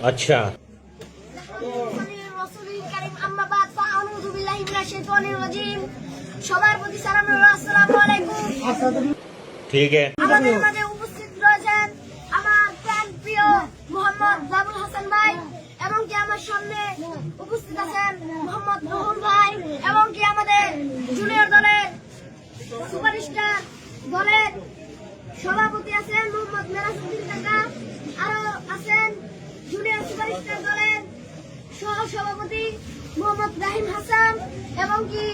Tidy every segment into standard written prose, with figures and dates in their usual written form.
अच्छा সবার প্রতি সালাম আসসালামু আলাইকুম। ठीक है। আমাদের মাঝে উপস্থিত রয়েছেন আমার প্রিয় মোহাম্মদ বাবুল হাসান ভাই এবং কি আমার সামনে উপস্থিত আছেন মোহাম্মদ রুহুল ভাই এবং কি আমাদের জুনিয়র দলের সুপারস্টার দলের সভাপতি আছেন মোহাম্মদ মেরাজউদ্দিন কাকা, আরো আছেন জুনিয়র সুপারস্টার দলের সহ সভাপতি মোহাম্মদ রাহিম হাসান এবং কি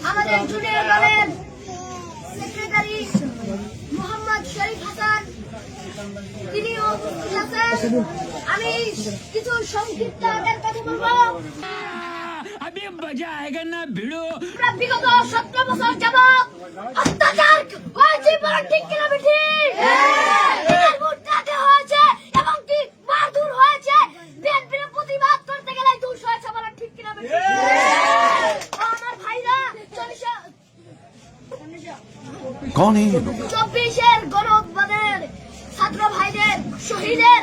আমাদের জুনিয়র দলের সেক্রেটারি মোহাম্মদ শরীফ হাসান, তিনিও উপস্থিত আছেন। আমি কিছু সংক্ষিপ্ত কথা বলবো। अभी मजा आएगा ना भिड़ो। বিগত 17 বছর যাবত অত্যাচার হয়েছে ঠিক কিলোমিটার হয়েছে এবং কি মারধর হয়েছে, বিএনপির প্রতিবাদ করতে গেলে 200 হয়েছে বলেন ঠিক কিলোমিটার। আমার ভাইরা 24 গণ অভ্যুত্থানের ছাত্র ভাইদের শহীদের